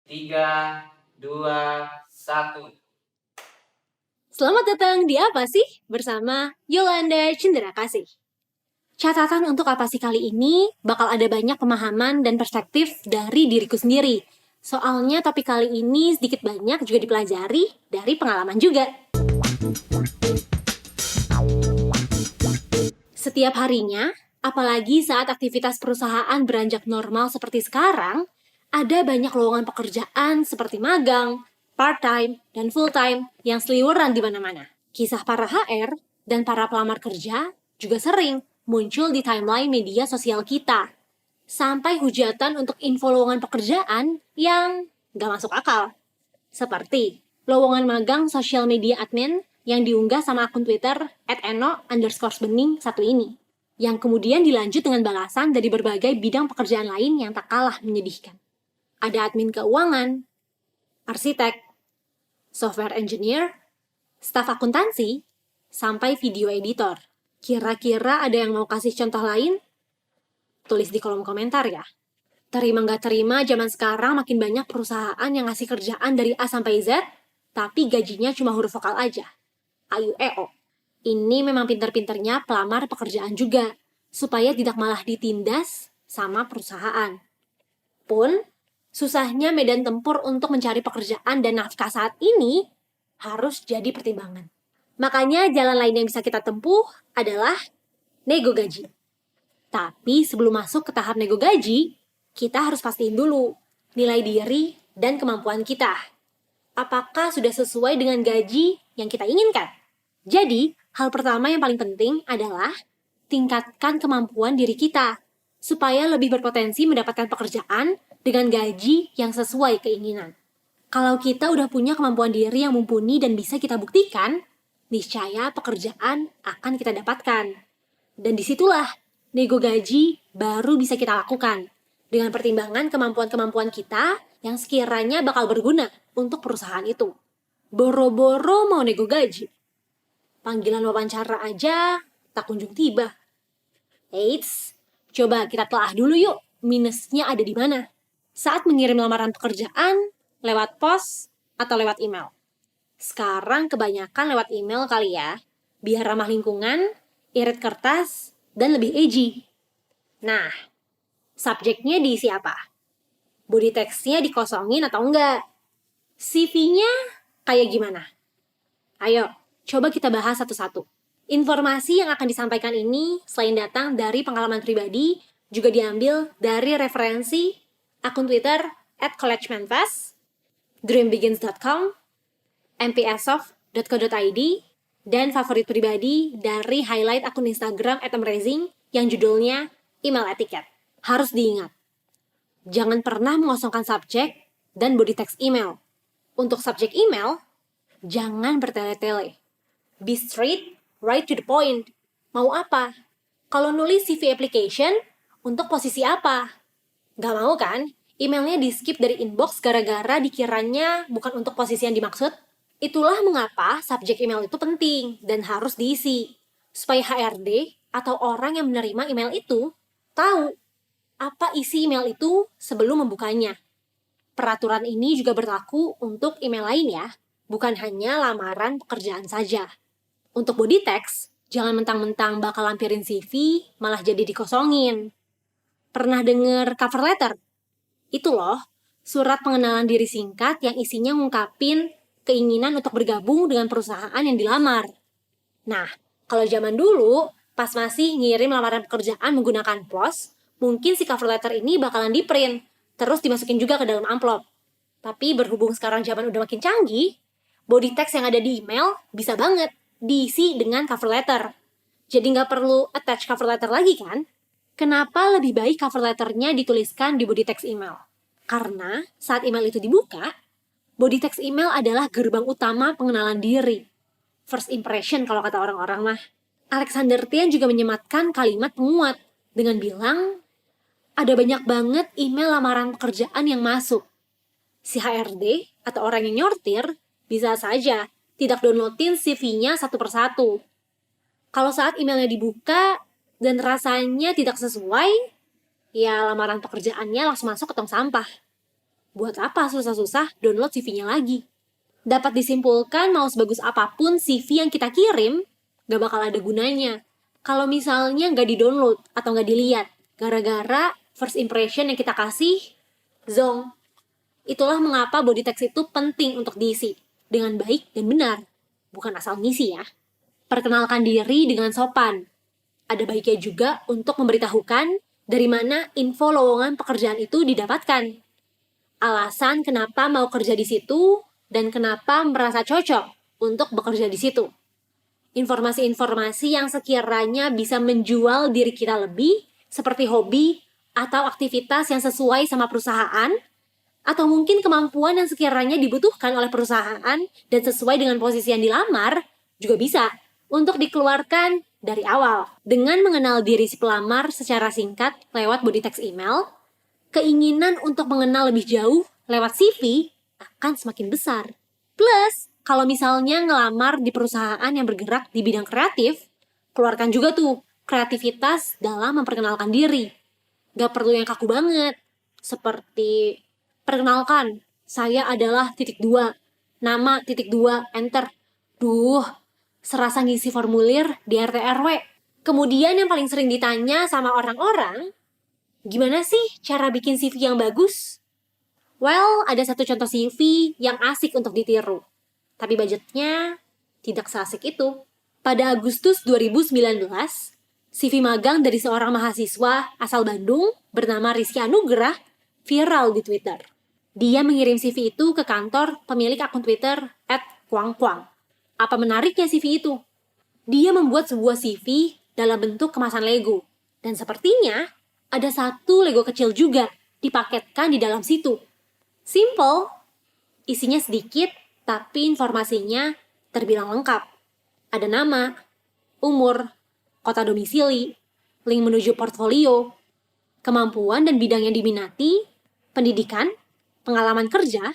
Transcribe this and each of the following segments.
3, 2, 1. Selamat datang di Apa Sih? Bersama Yolanda Cenderakasih. Catatan untuk Apa Sih kali ini bakal ada banyak pemahaman dan perspektif dari diriku sendiri. Soalnya topik kali ini sedikit banyak juga dipelajari dari pengalaman juga. Setiap harinya, apalagi saat aktivitas perusahaan beranjak normal seperti sekarang, ada banyak lowongan pekerjaan seperti magang, part-time, dan full-time yang seliweran di mana-mana. Kisah para HR dan para pelamar kerja juga sering muncul di timeline media sosial kita. Sampai hujatan untuk info lowongan pekerjaan yang gak masuk akal. Seperti lowongan magang social media admin yang diunggah sama akun Twitter @eno_bening satu ini. Yang kemudian dilanjut dengan balasan dari berbagai bidang pekerjaan lain yang tak kalah menyedihkan. Ada admin keuangan, arsitek, software engineer, staf akuntansi, sampai video editor. Kira-kira ada yang mau kasih contoh lain? Tulis di kolom komentar ya. Terima nggak terima, zaman sekarang makin banyak perusahaan yang ngasih kerjaan dari A sampai Z, tapi gajinya cuma huruf vokal aja. A-U-E-O. Ini memang pintar-pintarnya pelamar pekerjaan juga, supaya tidak malah ditindas sama perusahaan. Pun, susahnya medan tempur untuk mencari pekerjaan dan nafkah saat ini harus jadi pertimbangan. Makanya jalan lain yang bisa kita tempuh adalah nego gaji. Tapi sebelum masuk ke tahap nego gaji, kita harus pastiin dulu nilai diri dan kemampuan kita. Apakah sudah sesuai dengan gaji yang kita inginkan? Jadi, hal pertama yang paling penting adalah tingkatkan kemampuan diri kita supaya lebih berpotensi mendapatkan pekerjaan dengan gaji yang sesuai keinginan. Kalau kita udah punya kemampuan diri yang mumpuni dan bisa kita buktikan, niscaya pekerjaan akan kita dapatkan. Dan disitulah nego gaji baru bisa kita lakukan dengan pertimbangan kemampuan-kemampuan kita yang sekiranya bakal berguna untuk perusahaan itu. Boro-boro mau nego gaji. Panggilan wawancara aja tak kunjung tiba. Eits, coba kita telah dulu yuk minusnya ada di mana. Saat mengirim lamaran pekerjaan, lewat pos atau lewat email. Sekarang kebanyakan lewat email kali ya, biar ramah lingkungan, irit kertas, dan lebih edgy. Nah, subjeknya diisi apa? Body text-nya dikosongin atau enggak? CV-nya kayak gimana? Ayo, coba kita bahas satu-satu. Informasi yang akan disampaikan ini selain datang dari pengalaman pribadi, juga diambil dari referensi akun Twitter @collegemanfest, dreambegins.com, mpsoft.co.id, dan favorit pribadi dari highlight akun Instagram @amazing yang judulnya email etiquette. Harus diingat, jangan pernah mengosongkan subjek dan body text email. Untuk subjek email, jangan bertele-tele. Be straight, right to the point. Mau apa? Kalau nulis CV application, untuk posisi apa? Gak mau kan? Emailnya di-skip dari inbox gara-gara dikiranya bukan untuk posisi yang dimaksud? Itulah mengapa subjek email itu penting dan harus diisi. Supaya HRD atau orang yang menerima email itu tahu apa isi email itu sebelum membukanya. Peraturan ini juga berlaku untuk email lain ya, bukan hanya lamaran pekerjaan saja. Untuk body text, jangan mentang-mentang bakal lampirin CV, malah jadi dikosongin. Pernah denger cover letter? Itu loh, surat pengenalan diri singkat yang isinya ngungkapin keinginan untuk bergabung dengan perusahaan yang dilamar. Nah, kalau zaman dulu, pas masih ngirim lamaran pekerjaan menggunakan pos, mungkin si cover letter ini bakalan di-print, terus dimasukin juga ke dalam amplop. Tapi berhubung sekarang zaman udah makin canggih, body text yang ada di email bisa banget diisi dengan cover letter. Jadi nggak perlu attach cover letter lagi kan? Kenapa lebih baik cover letternya dituliskan di body text email? Karena saat email itu dibuka, body text email adalah gerbang utama pengenalan diri. First impression kalau kata orang-orang mah. Alexander Tian juga menyematkan kalimat penguat dengan bilang, ada banyak banget email lamaran pekerjaan yang masuk. Si HRD atau orang yang nyortir bisa saja tidak downloadin CV-nya satu persatu. Kalau saat emailnya dibuka dan rasanya tidak sesuai, ya lamaran pekerjaannya langsung masuk ke tong sampah. Buat apa susah-susah download CV-nya lagi? Dapat disimpulkan mau sebagus apapun CV yang kita kirim, gak bakal ada gunanya. Kalau misalnya gak di-download atau gak dilihat, gara-gara first impression yang kita kasih, zong. Itulah mengapa body text itu penting untuk diisi dengan baik dan benar, bukan asal ngisi ya. Perkenalkan diri dengan sopan. Ada baiknya juga untuk memberitahukan dari mana info lowongan pekerjaan itu didapatkan. Alasan kenapa mau kerja di situ dan kenapa merasa cocok untuk bekerja di situ. Informasi-informasi yang sekiranya bisa menjual diri kita lebih, seperti hobi atau aktivitas yang sesuai sama perusahaan, atau mungkin kemampuan yang sekiranya dibutuhkan oleh perusahaan dan sesuai dengan posisi yang dilamar, juga bisa untuk dikeluarkan dari awal. Dengan mengenal diri si pelamar secara singkat lewat body text email, keinginan untuk mengenal lebih jauh lewat CV akan semakin besar. Plus, kalau misalnya ngelamar di perusahaan yang bergerak di bidang kreatif, keluarkan juga tuh kreativitas dalam memperkenalkan diri. Gak perlu yang kaku banget, seperti perkenalkan, saya adalah (2), nama (2), enter. Duh, serasa ngisi formulir di RT RW. Kemudian yang paling sering ditanya sama orang-orang, gimana sih cara bikin CV yang bagus? Well, ada satu contoh CV yang asik untuk ditiru. Tapi budgetnya tidak seasik itu. Pada Agustus 2019, CV magang dari seorang mahasiswa asal Bandung bernama Rizky Anugrah viral di Twitter. Dia mengirim CV itu ke kantor pemilik akun Twitter @kuangkuang. Apa menariknya CV itu? Dia membuat sebuah CV dalam bentuk kemasan Lego. Dan sepertinya ada satu Lego kecil juga dipaketkan di dalam situ. Simple, isinya sedikit tapi informasinya terbilang lengkap. Ada nama, umur, kota domisili, link menuju portfolio, kemampuan dan bidang yang diminati, pendidikan, pengalaman kerja,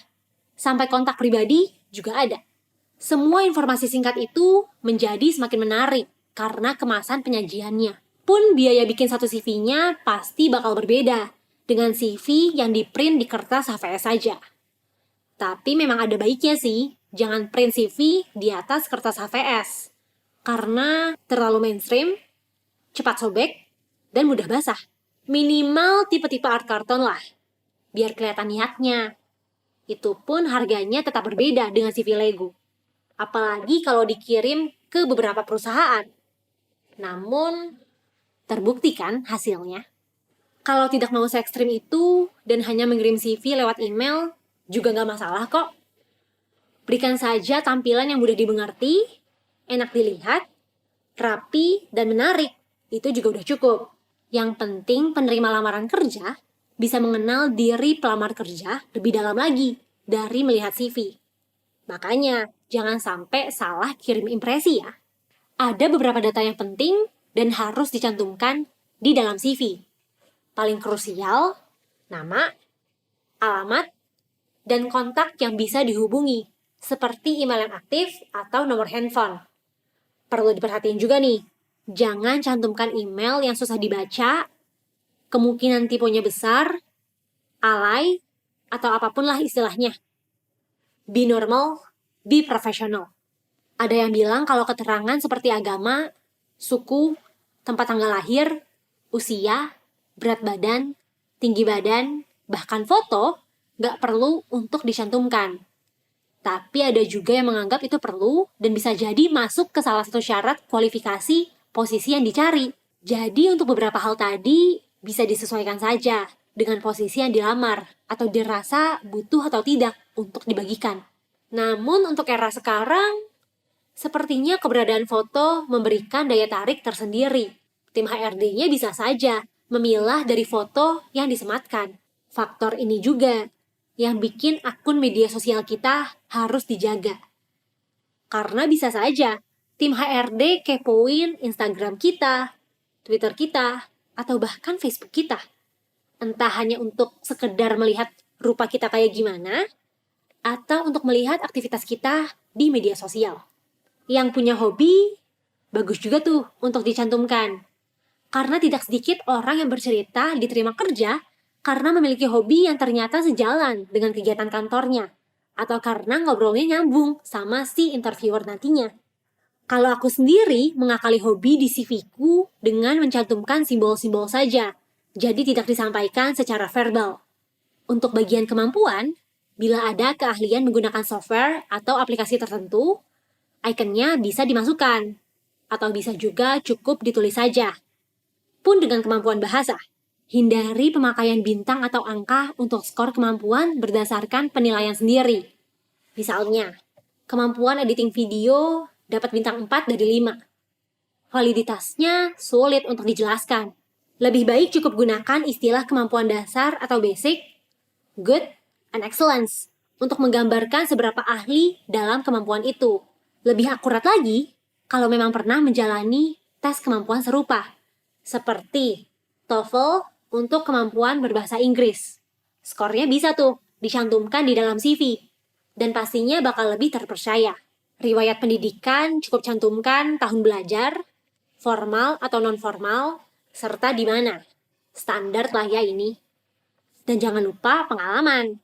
sampai kontak pribadi juga ada. Semua informasi singkat itu menjadi semakin menarik karena kemasan penyajiannya. Pun biaya bikin satu CV-nya pasti bakal berbeda dengan CV yang di-print di kertas HVS saja. Tapi memang ada baiknya sih, jangan print CV di atas kertas HVS. Karena terlalu mainstream, cepat sobek, dan mudah basah. Minimal tipe-tipe art karton lah, biar kelihatan niatnya. Itu pun harganya tetap berbeda dengan CV Lego. Apalagi kalau dikirim ke beberapa perusahaan. Namun, terbukti kan hasilnya? Kalau tidak mau se-ekstrim itu dan hanya mengirim CV lewat email, juga nggak masalah kok. Berikan saja tampilan yang mudah dimengerti, enak dilihat, rapi, dan menarik. Itu juga udah cukup. Yang penting penerima lamaran kerja bisa mengenal diri pelamar kerja lebih dalam lagi dari melihat CV. Makanya, jangan sampai salah kirim impresi ya. Ada beberapa data yang penting dan harus dicantumkan di dalam CV. Paling krusial, nama, alamat, dan kontak yang bisa dihubungi, seperti email yang aktif atau nomor handphone. Perlu diperhatiin juga nih, jangan cantumkan email yang susah dibaca, kemungkinan tipenya besar, alay, atau apapun lah istilahnya. Be normal, be professional. Ada yang bilang kalau keterangan seperti agama, suku, tempat tanggal lahir, usia, berat badan, tinggi badan, bahkan foto, nggak perlu untuk dicantumkan. Tapi ada juga yang menganggap itu perlu dan bisa jadi masuk ke salah satu syarat kualifikasi posisi yang dicari. Jadi untuk beberapa hal tadi bisa disesuaikan saja dengan posisi yang dilamar atau dirasa butuh atau tidak untuk dibagikan. Namun untuk era sekarang, sepertinya keberadaan foto memberikan daya tarik tersendiri. Tim HRD-nya bisa saja memilah dari foto yang disematkan. Faktor ini juga yang bikin akun media sosial kita harus dijaga. Karena bisa saja tim HRD kepoin Instagram kita, Twitter kita, atau bahkan Facebook kita. Entah hanya untuk sekedar melihat rupa kita kayak gimana, atau untuk melihat aktivitas kita di media sosial. Yang punya hobi, bagus juga tuh untuk dicantumkan. Karena tidak sedikit orang yang bercerita diterima kerja karena memiliki hobi yang ternyata sejalan dengan kegiatan kantornya, atau karena ngobrolnya nyambung sama si interviewer nantinya. Kalau aku sendiri mengakali hobi di CV-ku dengan mencantumkan simbol-simbol saja, jadi tidak disampaikan secara verbal. Untuk bagian kemampuan, bila ada keahlian menggunakan software atau aplikasi tertentu, ikonnya bisa dimasukkan, atau bisa juga cukup ditulis saja. Pun dengan kemampuan bahasa, hindari pemakaian bintang atau angka untuk skor kemampuan berdasarkan penilaian sendiri. Misalnya, kemampuan editing video dapat bintang 4 dari 5. Validitasnya sulit untuk dijelaskan. Lebih baik cukup gunakan istilah kemampuan dasar atau basic, good, and excellence untuk menggambarkan seberapa ahli dalam kemampuan itu. Lebih akurat lagi, kalau memang pernah menjalani tes kemampuan serupa, seperti TOEFL untuk kemampuan berbahasa Inggris. Skornya bisa tuh dicantumkan di dalam CV, dan pastinya bakal lebih terpercaya. Riwayat pendidikan cukup cantumkan tahun belajar, formal atau non-formal, serta di mana. Standar lah ya ini. Dan jangan lupa pengalaman.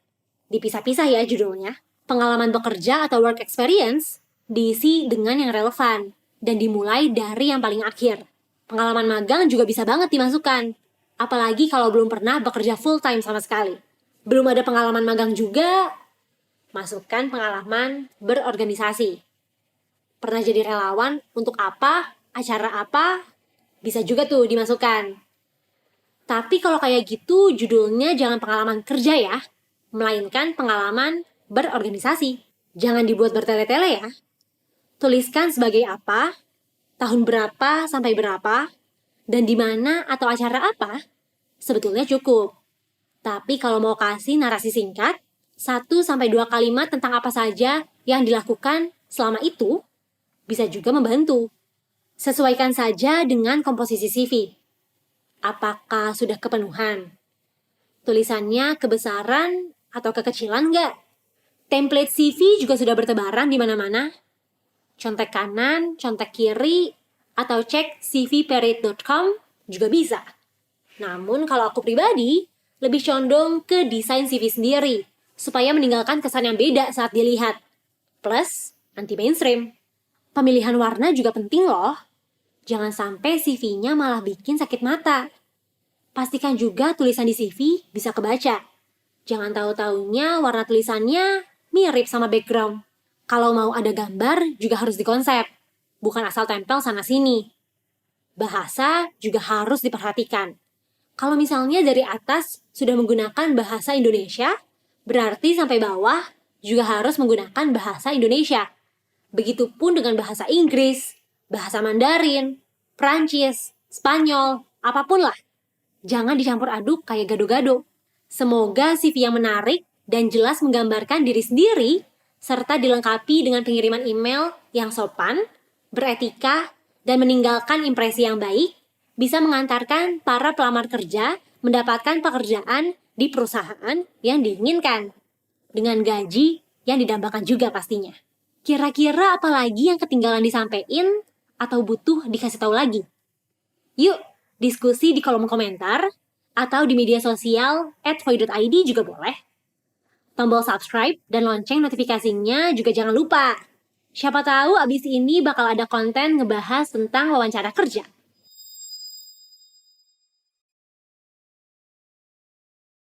Dipisah-pisah ya judulnya. Pengalaman bekerja atau work experience diisi dengan yang relevan dan dimulai dari yang paling akhir. Pengalaman magang juga bisa banget dimasukkan. Apalagi kalau belum pernah bekerja full time sama sekali. Belum ada pengalaman magang juga, masukkan pengalaman berorganisasi. Pernah jadi relawan untuk apa, acara apa, bisa juga tuh dimasukkan. Tapi kalau kayak gitu judulnya jangan pengalaman kerja ya, melainkan pengalaman berorganisasi. Jangan dibuat bertele-tele ya. Tuliskan sebagai apa, tahun berapa sampai berapa, dan di mana atau acara apa, sebetulnya cukup. Tapi kalau mau kasih narasi singkat, 1-2 kalimat tentang apa saja yang dilakukan selama itu, bisa juga membantu. Sesuaikan saja dengan komposisi CV. Apakah sudah kepenuhan? Tulisannya kebesaran atau kekecilan nggak? Template CV juga sudah bertebaran di mana-mana. Contek kanan, contek kiri, atau cek cvparade.com juga bisa. Namun kalau aku pribadi, lebih condong ke desain CV sendiri, supaya meninggalkan kesan yang beda saat dilihat. Plus, anti-mainstream. Pemilihan warna juga penting loh. Jangan sampai CV-nya malah bikin sakit mata. Pastikan juga tulisan di CV bisa kebaca. Jangan tahu-taunya warna tulisannya mirip sama background. Kalau mau ada gambar juga harus dikonsep, bukan asal tempel sana-sini. Bahasa juga harus diperhatikan. Kalau misalnya dari atas sudah menggunakan bahasa Indonesia, berarti sampai bawah juga harus menggunakan bahasa Indonesia. Begitupun dengan bahasa Inggris, bahasa Mandarin, Prancis, Spanyol, apapun lah. Jangan dicampur aduk kayak gado-gado. Semoga CV yang menarik dan jelas menggambarkan diri sendiri, serta dilengkapi dengan pengiriman email yang sopan, beretika, dan meninggalkan impresi yang baik, bisa mengantarkan para pelamar kerja mendapatkan pekerjaan di perusahaan yang diinginkan. Dengan gaji yang didambakan juga pastinya. Kira-kira apa lagi yang ketinggalan disampaikan atau butuh dikasih tahu lagi? Yuk, diskusi di kolom komentar atau di media sosial @voy.id juga boleh. Tombol subscribe dan lonceng notifikasinya juga jangan lupa. Siapa tahu abis ini bakal ada konten ngebahas tentang wawancara kerja.